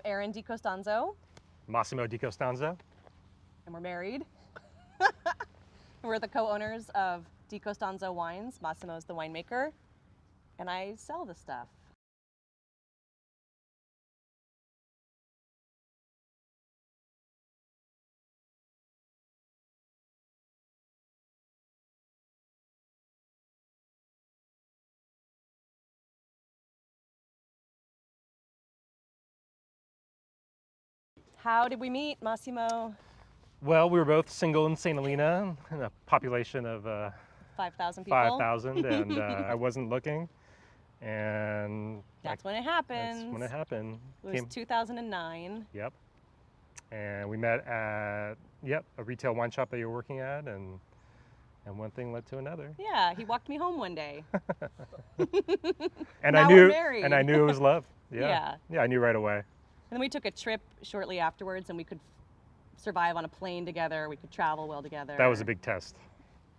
Erin Di Costanzo. Massimo Di Costanzo. And we're married. We're the co-owners of Di Costanzo Wines. Massimo's the winemaker, and I sell the stuff. How did we meet, Massimo? Well, we were both single in St. Helena, in a population of 5,000 people. 5,000, and I wasn't looking. And that's when it happened. That's when it happened. It was 2009. Yep. And we met at a retail wine shop that you were working at, and one thing led to another. Yeah, he walked me home one day. And now I knew, we're married. and I knew it was love. Yeah. Yeah, I knew right away. And then we took a trip shortly afterwards, and we could survive on a plane together. We could travel well together. That was a big test.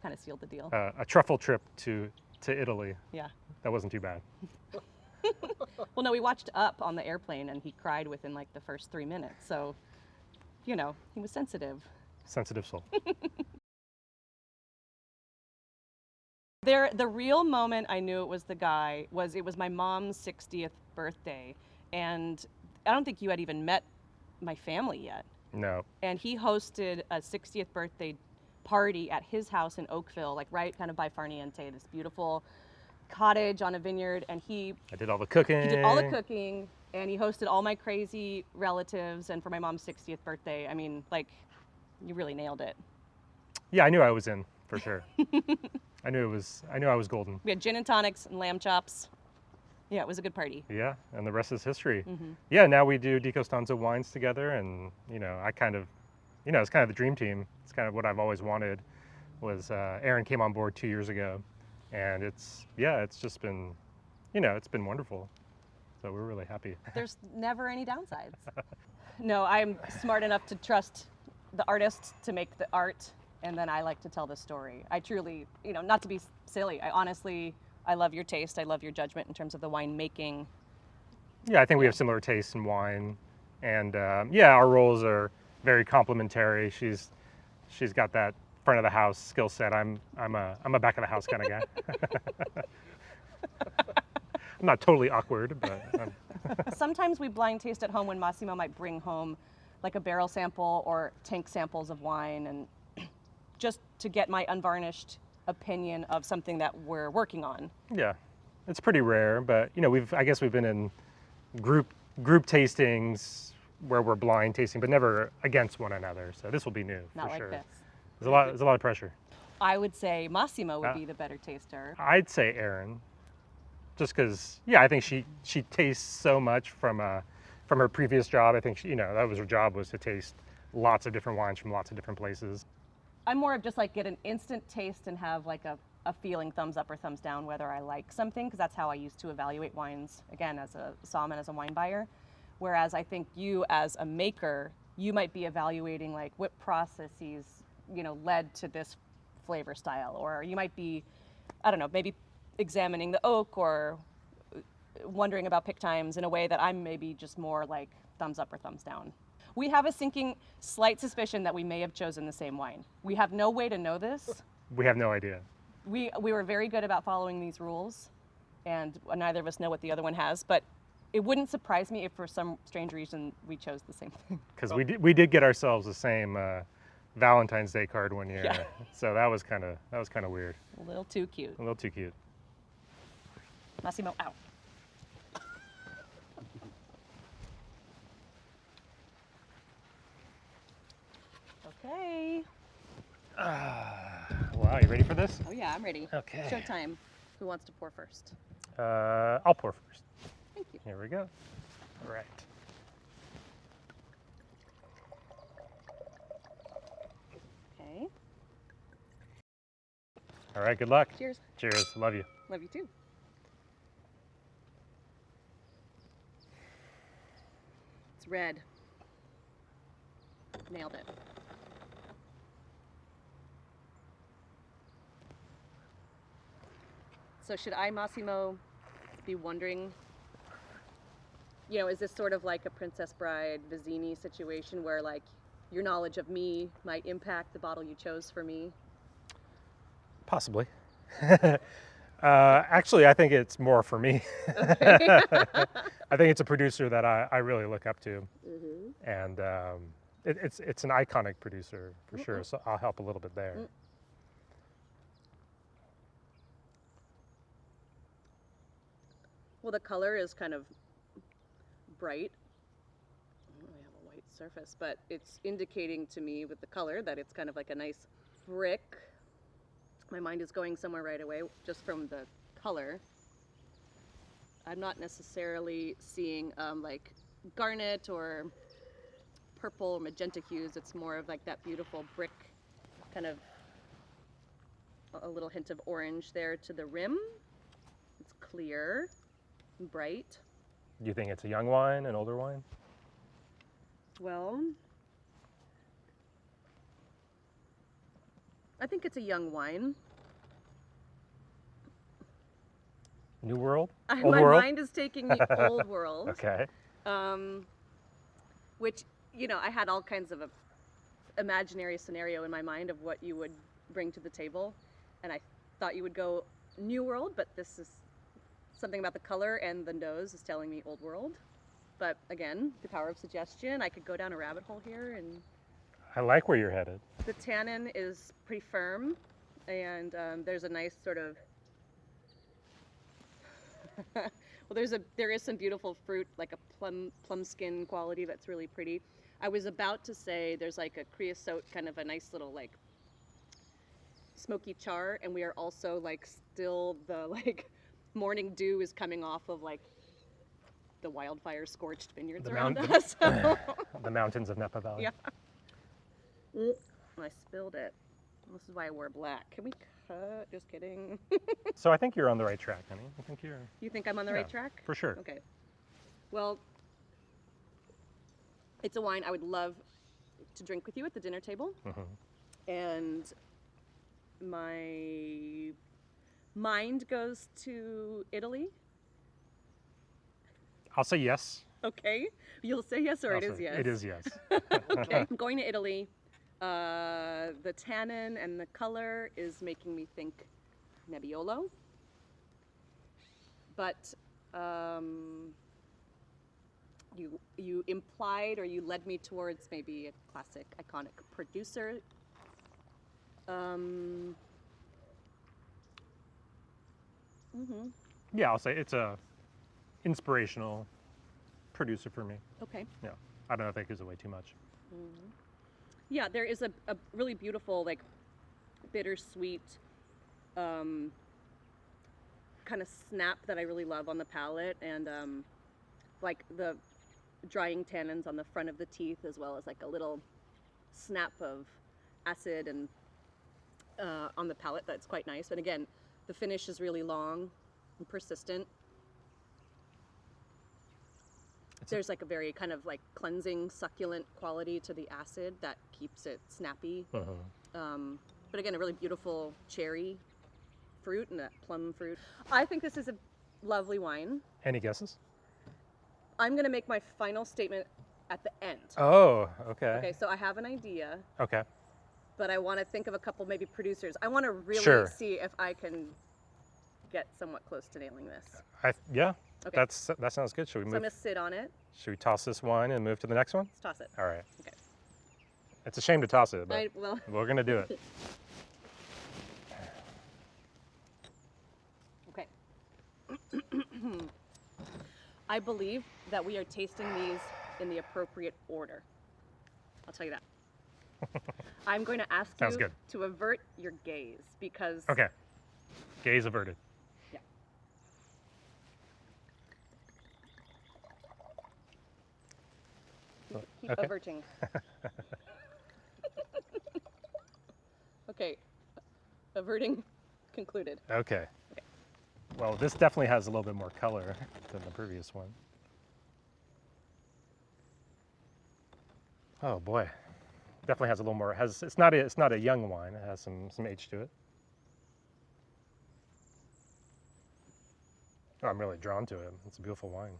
Kind of sealed the deal. A truffle trip to Italy. Yeah. That wasn't too bad. Well, no, we watched Up on the airplane, and he cried within like the first 3 minutes. So, you know, he was sensitive. Sensitive soul. The real moment I knew it was the guy was it was my mom's 60th birthday, and I don't think you had even met my family yet. No. And he hosted a 60th birthday party at his house in Oakville, like right kind of by Farniente, this beautiful cottage on a vineyard, and I did all the cooking. He did all the cooking, and he hosted all my crazy relatives, and for my mom's 60th birthday, I mean, like, you really nailed it. Yeah, I knew I was in, for sure. I knew I was golden. We had gin and tonics and lamb chops. Yeah, it was a good party. Yeah, and the rest is history. Mm-hmm. Yeah, now we do Di Costanzo wines together, and I kind of, it's kind of the dream team. It's kind of what I've always wanted. Was Erin came on board 2 years ago, and it's just been, it's been wonderful. So we're really happy. There's never any downsides. No, I'm smart enough to trust the artist to make the art, and then I like to tell the story. I truly, not to be silly, I love your taste. I love your judgment in terms of the wine making. Yeah, I think we have similar tastes in wine, and our roles are very complementary. She's got that front of the house skill set. I'm a back of the house kind of guy. I'm not totally awkward, but sometimes we blind taste at home when Massimo might bring home like a barrel sample or tank samples of wine, and just to get my unvarnished opinion of something that we're working on. Yeah, it's pretty rare, but I guess we've been in group tastings where we're blind tasting, but never against one another. So this will be new. Not for like sure. this. There's a lot of pressure. I would say Massimo would be the better taster. I'd say Erin, just because I think she tastes so much from her previous job. I think that was her job, was to taste lots of different wines from lots of different places. I'm more of just like get an instant taste and have like a feeling, thumbs up or thumbs down, whether I like something, because that's how I used to evaluate wines, again, as a SOMM and as a wine buyer. Whereas I think you as a maker, you might be evaluating like what processes, led to this flavor style, or you might be, I don't know, maybe examining the oak or wondering about pick times in a way that I'm maybe just more like thumbs up or thumbs down. We have a sinking slight suspicion that we may have chosen the same wine. We have no way to know this. We have no idea. We were very good about following these rules, and neither of us know what the other one has, but it wouldn't surprise me if for some strange reason we chose the same thing. Because we did get ourselves the same Valentine's Day card one year. Yeah. So that was kind of weird. A little too cute. A little too cute. Massimo, out. Okay. Wow, you ready for this? Oh yeah, I'm ready. Okay. Showtime. Who wants to pour first? I'll pour first. Thank you. Here we go. All right. Okay. All right, good luck. Cheers. Cheers. Love you. Love you too. It's red. Nailed it. So should I, Massimo, be wondering you know, is this sort of like a Princess Bride Vizzini situation where like your knowledge of me might impact the bottle you chose for me? Possibly. Actually, I think it's more for me. Okay. I think it's a producer that I really look up to, Mm-hmm. and it's an iconic producer for sure. So I'll help a little bit there. Well, the color is kind of bright. I don't really have a white surface, but it's indicating to me with the color that it's kind of like a nice brick. My mind is going somewhere right away just from the color. I'm not necessarily seeing like garnet or purple or magenta hues. It's more of like that beautiful brick, kind of a little hint of orange there to the rim. It's clear and bright. Do you think it's a young wine, an older wine? Well, I think it's a young wine. New World? My Old World? mind is taking me old world. Okay. Which, you know, I had all kinds of a imaginary scenario in my mind of what you would bring to the table, and I thought you would go New World, but this is something about the color and the nose is telling me Old World. But again, the power of suggestion. I could go down a rabbit hole here, and I like where you're headed. the tannin is pretty firm, and there's a nice sort of well, there is some beautiful fruit, like a plum skin quality that's really pretty. I was about to say there's like a creosote, kind of a nice little like smoky char, and we are also like still the like morning dew is coming off of like the wildfire scorched vineyards around us. The mountains of Napa Valley. Yeah. I spilled it. This is why I wore black. Can we cut? Just kidding. So I think you're on the right track, honey. I think you're. You think I'm on the right track? For sure. Okay. Well, it's a wine I would love to drink with you at the dinner table. Mm-hmm. And my mind goes to Italy. I'll say yes. Okay. You'll say yes or I'll it is say yes? It is yes. Okay. I'm going to Italy. The tannin and the color is making me think Nebbiolo. But you implied or you led me towards maybe a classic iconic producer. Yeah, I'll say it's a inspirational producer for me. Okay. Yeah, I don't know if that gives away too much. Yeah, there is a really beautiful, like, bittersweet kind of snap that I really love on the palate, and like the drying tannins on the front of the teeth, as well as like a little snap of acid and on the palate that's quite nice. And again, the finish is really long and persistent. There's like a very kind of like cleansing, succulent quality to the acid that keeps it snappy. But again, a really beautiful cherry fruit and that plum fruit. I think this is a lovely wine. Any guesses? I'm going to make my final statement at the end. Oh, okay. Okay, so I have an idea, Okay. but I want to think of a couple maybe producers. I want to really Sure. see if I can get somewhat close to nailing this. Yeah. Okay. That sounds good. Should we So I'm move? going to sit on it. Should we toss this wine and move to the next one? Let's toss it. All right. Okay. It's a shame to toss it, but Well, we're gonna do it. okay. I believe that we are tasting these in the appropriate order. I'll tell you that. I'm going to ask Sounds you good. to avert your gaze because Okay. Gaze averted. yeah. Keep Okay. averting. Okay. Averting concluded. Okay. Well, this definitely has a little bit more color than the previous one. Oh boy, definitely has a little more. It's not a young wine. It has some age to it. Oh, I'm really drawn to it. It's a beautiful wine.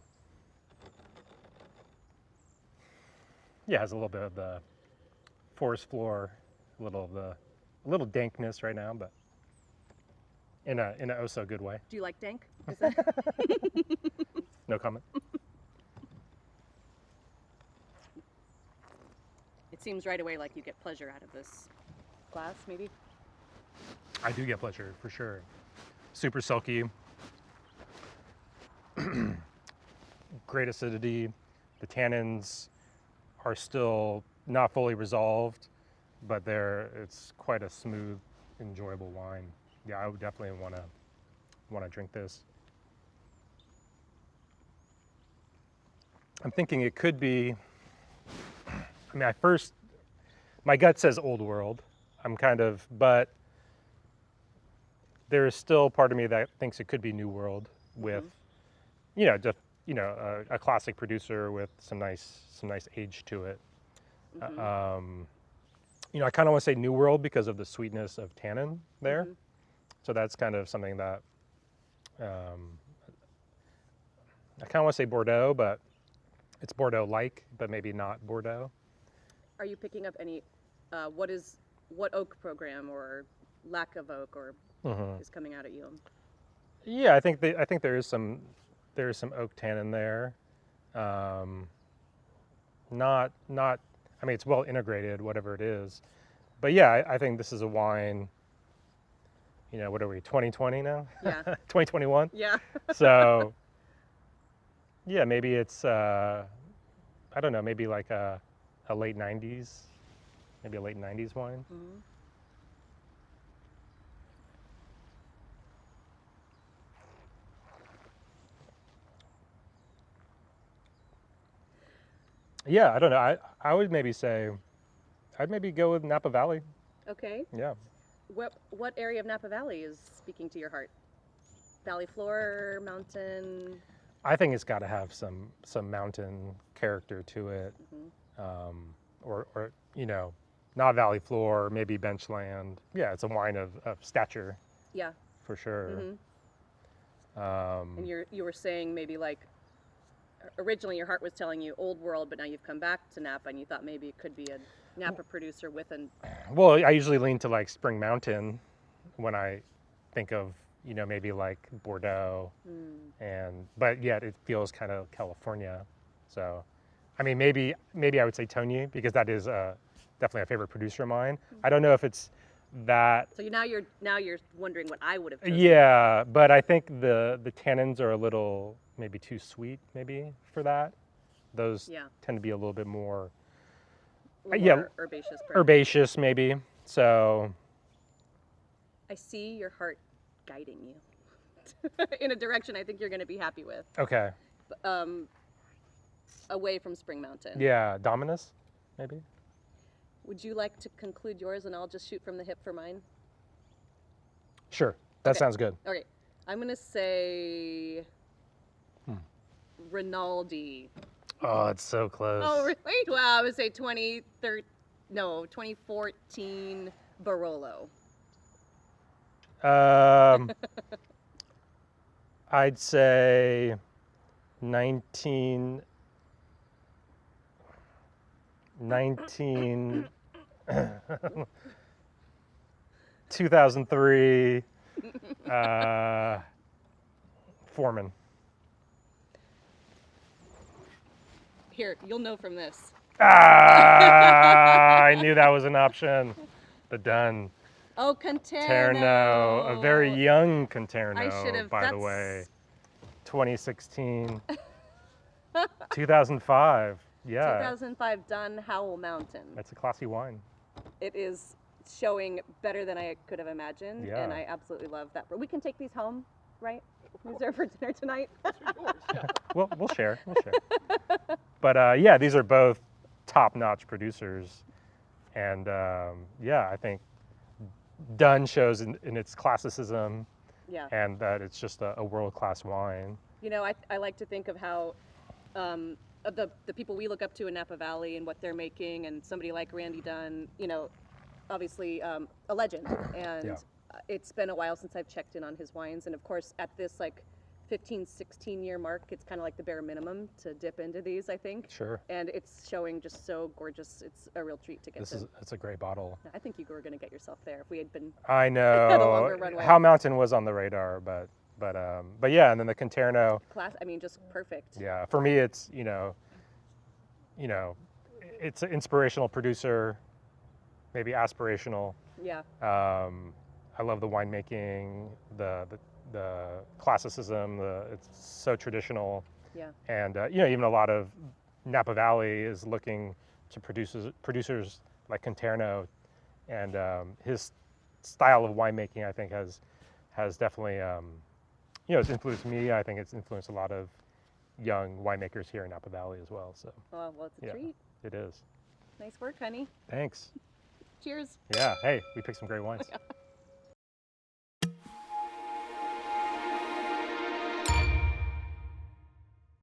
Yeah, it has a little bit of the forest floor, a little dankness right now, but in a oh so good way. Do you like dank? Is that... No comment. It seems right away like you get pleasure out of this glass, maybe? I do get pleasure for sure. Super silky. Great acidity. The tannins are still not fully resolved, but it's quite a smooth, enjoyable wine. Yeah, I would definitely want to drink this. I'm thinking it could be, I mean, my gut says Old World. But there is still part of me that thinks it could be New World with, just, a classic producer with some nice age to it. I kind of want to say New World because of the sweetness of tannin there. So that's kind of something that I kind of want to say Bordeaux, but it's Bordeaux-like, but maybe not Bordeaux. Are you picking up any, what oak program or lack of oak or is coming out at you? Yeah, I think there is some oak tannin there. Not I mean, it's well integrated, whatever it is. But yeah, I think this is a wine, what are we, 2020 now? Yeah. 2021? Yeah. So yeah, maybe it's I don't know, maybe like a late 90s, maybe a late 90s wine. Yeah, I don't know. I would maybe say, I'd maybe go with Napa Valley. Okay. Yeah. What area of Napa Valley is speaking to your heart? Valley floor, mountain? I think it's got to have some mountain character to it, or not valley floor, maybe benchland. Yeah, it's a wine of stature. Yeah. For sure. And you were saying maybe like originally your heart was telling you Old World, but now you've come back to Napa and you thought maybe it could be a Napa producer with an... Well, I usually lean to like Spring Mountain when I think of, maybe like Bordeaux, but yet it feels kind of California. So, I mean, maybe I would say Tonier because that is definitely a favorite producer of mine. I don't know if it's that. So now you're wondering what I would have chosen. Yeah, but I think the tannins are a little maybe too sweet maybe for that. Those tend to be a little bit more herbaceous. Herbaceous maybe. So I see your heart guiding you in a direction I think you're going to be happy with. Okay. Away from Spring Mountain. Yeah, Dominus maybe. Would you like to conclude yours and I'll just shoot from the hip for mine? Sure, that sounds good. Okay, I'm going to say Rinaldi. Oh, it's so close. Oh, really? Well, I would say 2014 Barolo. I'd say 2003 Foreman. Here, you'll know from this. I knew that was an option. The Dun. Oh, Conterno. Conterno, a very young I Conterno, should have, by the way. 2016. 2005. Yeah. 2005 Dun Howell Mountain. That's a classy wine. It is showing better than I could have imagined, and I absolutely love that. But we can take these home, right? These are for dinner tonight. Well, we'll share. But yeah, these are both top-notch producers, and yeah, I think Dun shows in its classicism, and that it's just a world-class wine. I like to think of how of the people we look up to in Napa Valley and what they're making, and somebody like Randy Dunn, obviously a legend, and it's been a while since I've checked in on his wines, and of course at this 15, 16-year mark, it's kind of like the bare minimum to dip into these, I think. Sure. And it's showing just so gorgeous. It's a real treat to get to. It's a great bottle. I think you were going to get yourself there if we had been. I Had a longer know. runway. How Mountain was on the radar, but yeah, and then the Conterno. Class. I mean, just perfect. Yeah, for me, it's it's an inspirational producer, maybe aspirational. Yeah. I love the winemaking, the classicism. It's so traditional. Yeah. And even a lot of Napa Valley is looking to producers like Conterno, and his style of winemaking, I think, has definitely it's influenced me. I think it's influenced a lot of young winemakers here in Napa Valley as well. So. Well, it's a treat. It is. Nice work, honey. Thanks. Cheers. Yeah. Hey, we picked some great wines.